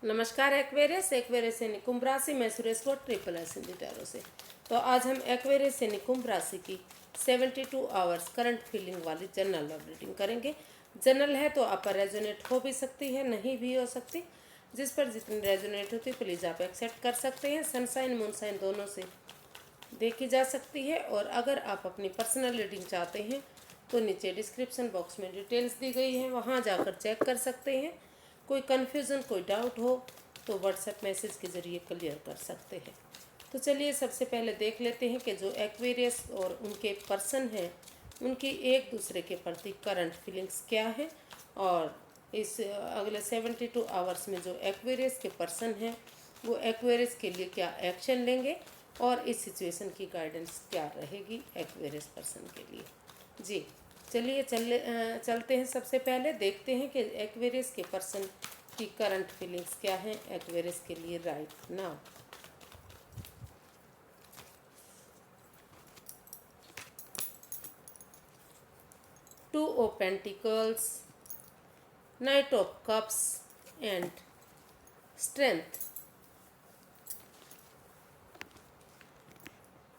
नमस्कार Aquarius Aquarius यानी कुंभ राशि में सुरेश को ट्रिपल एस हिंदी टैरो से। तो आज हम एक्वेरियस यानी कुंभ राशि की 72 आवर्स करंट फीलिंग वाली जनरल लव रीडिंग करेंगे। जनरल है तो आप पर रेजोनेट हो भी सकती है, नहीं भी हो सकती। जिस पर जितनी रेजोनेट होती है प्लीज़ आप एक्सेप्ट कर सकते हैं। सनसाइन मूनसाइन दोनों से देखी जा सकती है। और अगर आप अपनी पर्सनल रीडिंग चाहते हैं तो नीचे डिस्क्रिप्शन बॉक्स में डिटेल्स दी गई हैं, वहाँ जाकर चेक कर सकते हैं। कोई कन्फ्यूज़न कोई डाउट हो तो व्हाट्सएप मैसेज के ज़रिए क्लियर कर सकते हैं। तो चलिए सबसे पहले देख लेते हैं कि जो एक्वेरियस और उनके पर्सन हैं उनकी एक दूसरे के प्रति करंट फीलिंग्स क्या है, और इस अगले 72 आवर्स में जो एक्वेरियस के पर्सन हैं वो एक्वेरियस के लिए क्या एक्शन लेंगे और इस सिचुएशन की गाइडेंस क्या रहेगी एक्वेरियस पर्सन के लिए। जी चलिए चलते हैं। सबसे पहले देखते हैं कि एक्वेरियस के पर्सन की करंट फीलिंग्स क्या हैं एक्वेरियस के लिए right now. Two of pentacles, night of cups and strength.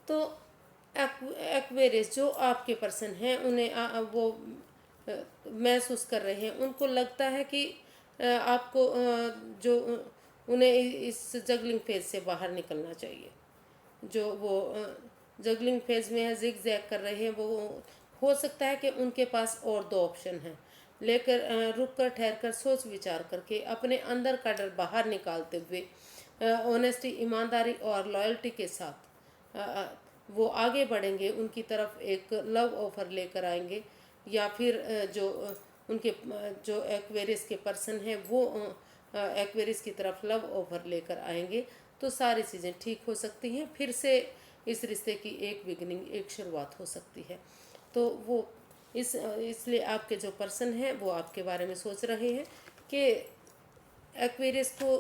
तो एक्वेरियस जो आपके पर्सन हैं उन्हें वो महसूस कर रहे हैं, उनको लगता है कि आपको जो उन्हें इस जगलिंग फेज से बाहर निकलना चाहिए। जो वो जगलिंग फेज में है, जिग जैग कर रहे हैं, वो हो सकता है कि उनके पास और दो ऑप्शन हैं, लेकर रुक कर ठहर कर सोच विचार करके अपने अंदर का डर बाहर निकालते हुए ऑनेस्टी ईमानदारी और लॉयल्टी के साथ वो आगे बढ़ेंगे, उनकी तरफ एक लव ऑफर लेकर आएंगे। या फिर उनके जो एक्वेरियस के पर्सन हैं वो एक्वेरियस की तरफ लव ऑफर लेकर आएंगे। तो सारी चीज़ें ठीक हो सकती हैं, फिर से इस रिश्ते की एक बिगनिंग एक शुरुआत हो सकती है। तो वो इसलिए आपके जो पर्सन हैं वो आपके बारे में सोच रहे हैं कि एक्वेरियस को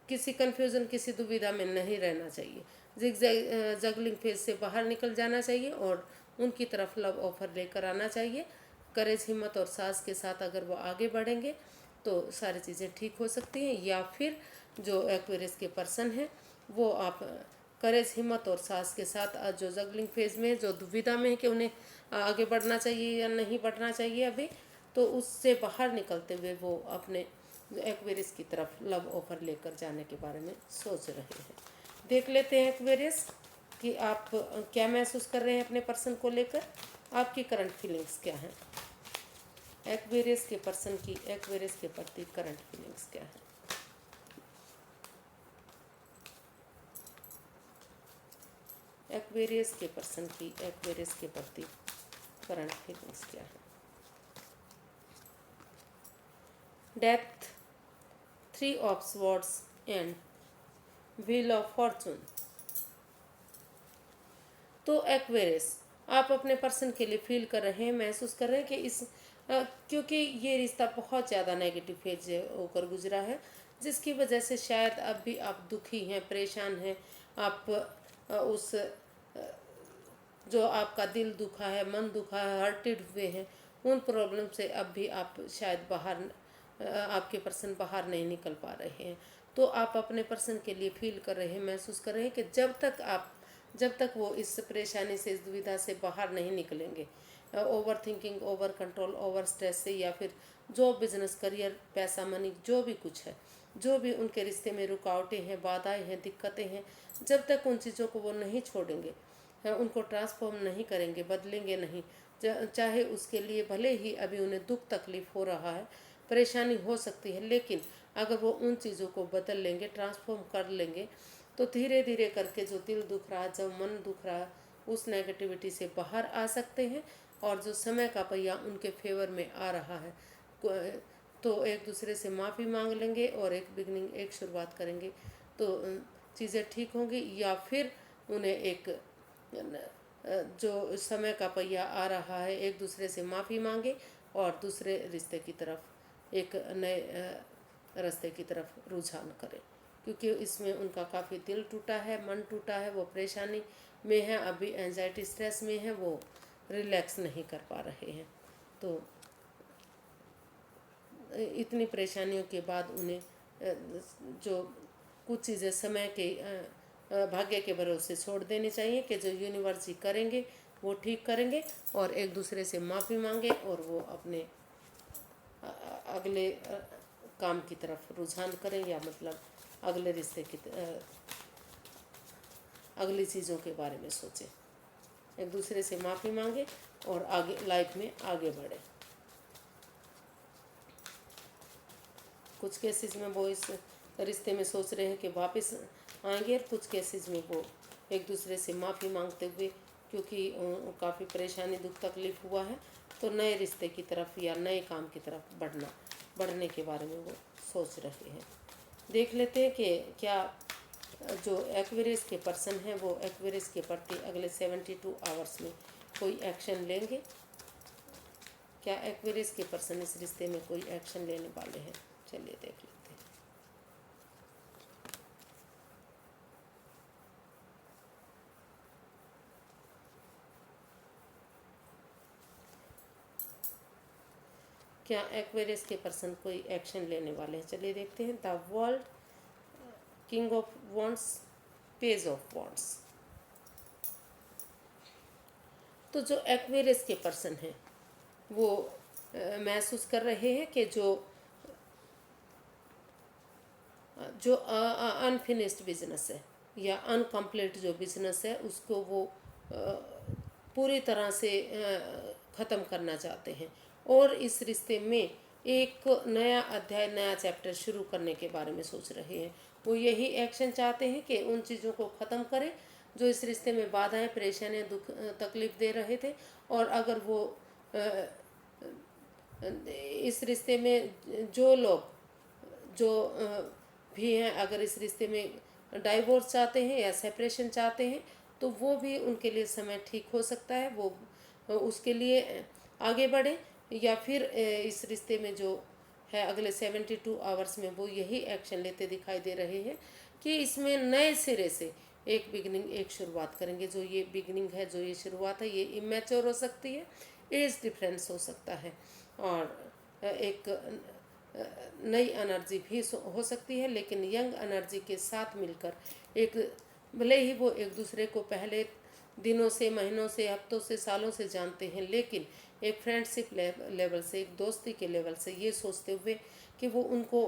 किसी कन्फ्यूज़न किसी दुविधा में नहीं रहना चाहिए, जगलिंग फेज से बाहर निकल जाना चाहिए और उनकी तरफ लव ऑफर लेकर आना चाहिए। करेज हिम्मत और साहस के साथ अगर वो आगे बढ़ेंगे तो सारी चीज़ें ठीक हो सकती हैं। या फिर जो एक्वेरियस के पर्सन हैं वो आप करेज हिम्मत और साहस के साथ जो जगलिंग फेज में जो दुविधा में है कि उन्हें आगे बढ़ना चाहिए या नहीं बढ़ना चाहिए अभी, तो उससे बाहर निकलते हुए वो अपने एक्वेरियस की तरफ लव ऑफर लेकर जाने के बारे में सोच रहे हैं। देख लेते हैं एक्वेरियस कि आप क्या महसूस कर रहे हैं अपने पर्सन को लेकर, आपकी करंट फीलिंग्स क्या हैं। एक्वेरियस के पर्सन की एक्वेरियस के प्रति करंट फीलिंग्स क्या है। एक्वेरियस के पर्सन की एक्वेरियस के प्रति करंट फीलिंग्स क्या है। Death, 3 of swords and wheel of Fortune. तो एक्वेरियस आप अपने पर्सन के लिए फील कर रहे हैं, महसूस कर रहे हैं कि क्योंकि ये रिश्ता बहुत ज़्यादा नेगेटिव फेज होकर गुजरा है, जिसकी वजह से शायद अब भी आप दुखी हैं, परेशान हैं। आप उस जो आपका दिल दुखा है, मन दुखा है, हर्टेड हुए हैं, उन प्रॉब्लम से अब भी आप शायद बाहर आपके पर्सन बाहर नहीं निकल पा रहे हैं। तो आप अपने पर्सन के लिए फील कर रहे हैं, महसूस कर रहे हैं कि जब तक वो इस परेशानी से, इस दुविधा से बाहर नहीं निकलेंगे, over thinking, over control, over stress से, या फिर जॉब, बिजनेस, करियर, पैसा, मनी, जो भी कुछ है, जो भी उनके रिश्ते में रुकावटें हैं, बाधाएं हैं, दिक्कतें हैं, जब तक उन चीज़ों को वो नहीं छोड़ेंगे, उनको ट्रांसफॉर्म नहीं करेंगे, बदलेंगे नहीं, चाहे उसके लिए भले ही अभी उन्हें दुख तकलीफ हो रहा है, परेशानी हो सकती है, लेकिन अगर वो उन चीज़ों को बदल लेंगे, ट्रांसफॉर्म कर लेंगे, तो धीरे धीरे करके जो दिल दुख रहा, जो मन दुख रहा, उस नेगेटिविटी से बाहर आ सकते हैं। और जो समय का पहिया उनके फेवर में आ रहा है, तो एक दूसरे से माफ़ी मांग लेंगे और एक बिगनिंग, एक शुरुआत करेंगे, तो चीज़ें ठीक होंगी। या फिर उन्हें एक जो समय का पहिया आ रहा है, एक दूसरे से माफ़ी मांगे और दूसरे रिश्ते की तरफ, एक नए रास्ते की तरफ रुझान करें। क्योंकि इसमें उनका काफ़ी दिल टूटा है, मन टूटा है, वो परेशानी में है, अभी एंजाइटी स्ट्रेस में है, वो रिलैक्स नहीं कर पा रहे हैं। तो इतनी परेशानियों के बाद उन्हें जो कुछ चीज़ें समय के भाग्य के भरोसे छोड़ देनी चाहिए कि जो यूनिवर्स जी करेंगे वो ठीक करेंगे, और एक दूसरे से माफ़ी मांगे और वो अपने अगले काम की तरफ रुझान करें, या मतलब अगले रिश्ते की अगली चीज़ों के बारे में सोचें, एक दूसरे से माफ़ी मांगे और आगे लाइफ में आगे बढ़े। कुछ केसेस में वो इस रिश्ते में सोच रहे हैं कि वापस आएंगे, और कुछ केसेस में वो एक दूसरे से माफ़ी मांगते हुए, क्योंकि काफ़ी परेशानी दुख तकलीफ हुआ है, तो नए रिश्ते की तरफ या नए काम की तरफ बढ़ने के बारे में वो सोच रहे हैं। देख लेते हैं कि क्या जो एक्वेरियस के पर्सन हैं वो एक्वेरियस के प्रति अगले 72 आवर्स में कोई एक्शन लेंगे। क्या एक्वेरियस के पर्सन इस रिश्ते में कोई एक्शन लेने वाले हैं? चलिए देख लेते हैं। क्या एक्वेरियस के पर्सन कोई एक्शन लेने वाले हैं? चलिए देखते हैं। The world, king of wands, page of wands. तो जो एक्वेरियस के पर्सन हैं वो महसूस कर रहे हैं कि जो अनफिनिश्ड बिजनेस है या अनकम्प्लीट जो बिजनेस है उसको वो पूरी तरह से ख़त्म करना चाहते हैं, और इस रिश्ते में एक नया अध्याय, नया चैप्टर शुरू करने के बारे में सोच रहे हैं। वो यही एक्शन चाहते हैं कि उन चीज़ों को ख़त्म करें जो इस रिश्ते में बाधाएं, परेशानियां, दुख तकलीफ दे रहे थे, और अगर वो इस रिश्ते में जो लोग जो भी हैं, अगर इस रिश्ते में डाइवोर्स चाहते हैं या सेपरेशन चाहते हैं, तो वो भी उनके लिए समय ठीक हो सकता है, वो उसके लिए आगे बढ़े, या फिर इस रिश्ते में जो है अगले 72 आवर्स में वो यही एक्शन लेते दिखाई दे रहे हैं कि इसमें नए सिरे से एक बिगनिंग, एक शुरुआत करेंगे। जो ये बिगनिंग है, जो ये शुरुआत है, ये इमेच्योर हो सकती है, एज डिफरेंस हो सकता है, और एक नई एनर्जी भी हो सकती है, लेकिन यंग एनर्जी के साथ मिलकर एक, भले ही वो एक दूसरे को पहले दिनों से, महीनों से, हफ्तों से, सालों से जानते हैं, लेकिन एक फ्रेंडशिप लेवल से, एक दोस्ती के लेवल से ये सोचते हुए कि वो उनको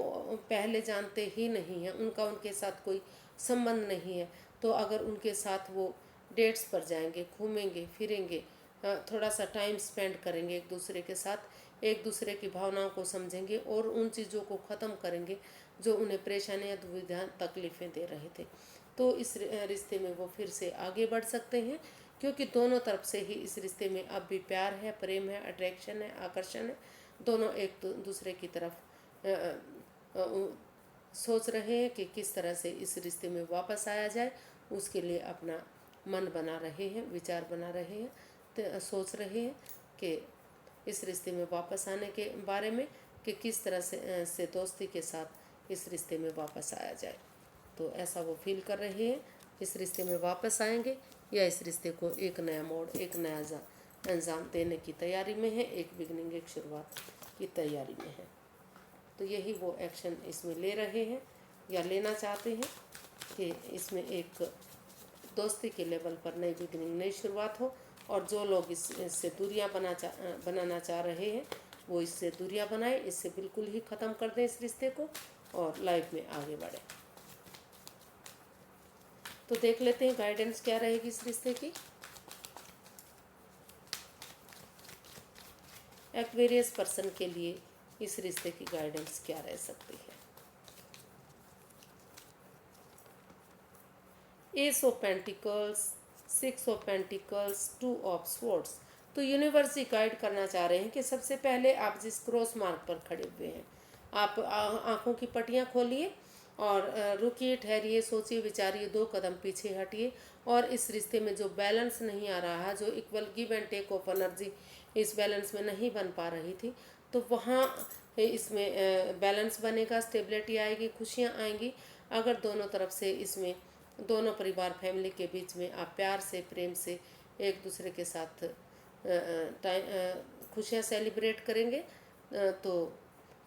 पहले जानते ही नहीं हैं, उनका उनके साथ कोई संबंध नहीं है, तो अगर उनके साथ वो डेट्स पर जाएंगे, घूमेंगे फिरेंगे, थोड़ा सा टाइम स्पेंड करेंगे एक दूसरे के साथ, एक दूसरे की भावनाओं को समझेंगे और उन चीज़ों को ख़त्म करेंगे जो उन्हें परेशानियाँ, दुविधा, तकलीफ़ें दे रहे थे, तो इस रिश्ते में वो फिर से आगे बढ़ सकते हैं, क्योंकि दोनों तरफ से ही इस रिश्ते में अब भी प्यार है, प्रेम है, अट्रैक्शन है, आकर्षण है। दोनों एक दूसरे की तरफ सोच रहे हैं कि किस तरह से इस रिश्ते में वापस आया जाए, उसके लिए अपना मन बना रहे हैं, विचार बना रहे हैं, तो सोच रहे हैं कि इस रिश्ते में वापस आने के बारे में, कि किस तरह से दोस्ती के साथ इस रिश्ते में वापस आया जाए। तो ऐसा वो फील कर रहे हैं, इस रिश्ते में वापस आएंगे या इस रिश्ते को एक नया मोड़, एक नया अंजाम देने की तैयारी में है, एक बिगनिंग, एक शुरुआत की तैयारी में है। तो यही वो एक्शन इसमें ले रहे हैं या लेना चाहते हैं कि इसमें एक दोस्ती के लेवल पर नई बिगनिंग, नई शुरुआत हो, और जो लोग इससे दूरियां बनाना चाह रहे हैं वो इससे दूरियां बनाए, इससे बिल्कुल ही ख़त्म कर दें इस रिश्ते को और लाइफ में आगे बढ़े। तो देख लेते हैं गाइडेंस क्या रहेगी इस रिश्ते की। एक्वेरियस पर्सन के लिए इस रिश्ते की गाइडेंस क्या रह सकती है। S of pentacles, 6 of pentacles, 2 of swords. तो यूनिवर्स गाइड करना चाह रहे हैं कि सबसे पहले आप जिस क्रॉस मार्ग पर खड़े हुए हैं, आप आँखों की पट्टियाँ खोलिए और रुकिए, ठहरिए, सोचिए, विचारिए, 2 कदम पीछे हटिए, और इस रिश्ते में जो बैलेंस नहीं आ रहा है, जो equal give and take of energy इस बैलेंस में नहीं बन पा रही थी, तो वहाँ इसमें बैलेंस बनेगा, स्टेबिलिटी आएगी, खुशियाँ आएंगी, अगर दोनों तरफ से इसमें, दोनों परिवार, फैमिली के बीच में आप प्यार से, प्रेम से एक दूसरे के साथ टाइम, खुशियाँ सेलिब्रेट करेंगे, तो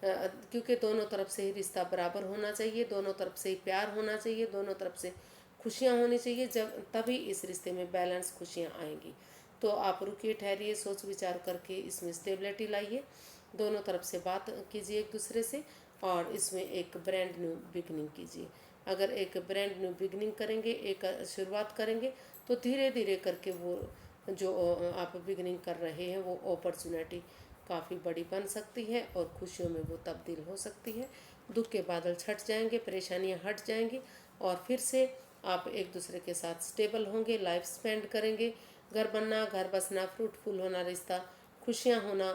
क्योंकि दोनों तरफ से ही रिश्ता बराबर होना चाहिए, दोनों तरफ से ही प्यार होना चाहिए, दोनों तरफ से खुशियाँ होनी चाहिए, जब तभी इस रिश्ते में बैलेंस खुशियाँ आएंगी। तो आप रुकिए, ठहरिए, सोच विचार करके इसमें स्टेबिलिटी लाइए, दोनों तरफ से बात कीजिए एक दूसरे से, और इसमें एक ब्रांड न्यू बिगनिंग कीजिए। अगर एक ब्रांड न्यू बिगनिंग करेंगे, एक शुरुआत करेंगे, तो धीरे धीरे करके वो जो आप बिगनिंग कर रहे हैं वो अपॉर्चुनिटी काफ़ी बड़ी बन सकती है और खुशियों में वो तब्दील हो सकती है। दुख के बादल छट जाएंगे, परेशानियां हट जाएंगी, और फिर से आप एक दूसरे के साथ स्टेबल होंगे, लाइफ स्पेंड करेंगे। घर बनना, घर बसना, फ्रूटफुल होना रिश्ता, खुशियां होना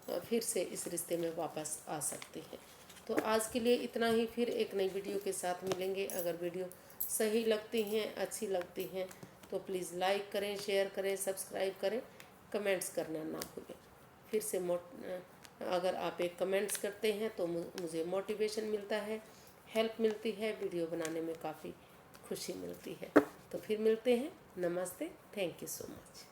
फिर से इस रिश्ते में वापस आ सकती है। तो आज के लिए इतना ही, फिर एक नई वीडियो के साथ मिलेंगे। अगर वीडियो सही लगती हैं, अच्छी लगती हैं, तो प्लीज़ लाइक करें, शेयर करें, सब्सक्राइब करें, कमेंट्स करना ना भूलें। फिर से अगर आप एक कमेंट्स करते हैं तो मुझे मोटिवेशन मिलता है, हेल्प मिलती है, वीडियो बनाने में काफ़ी खुशी मिलती है। तो फिर मिलते हैं। नमस्ते, थैंक यू सो मच।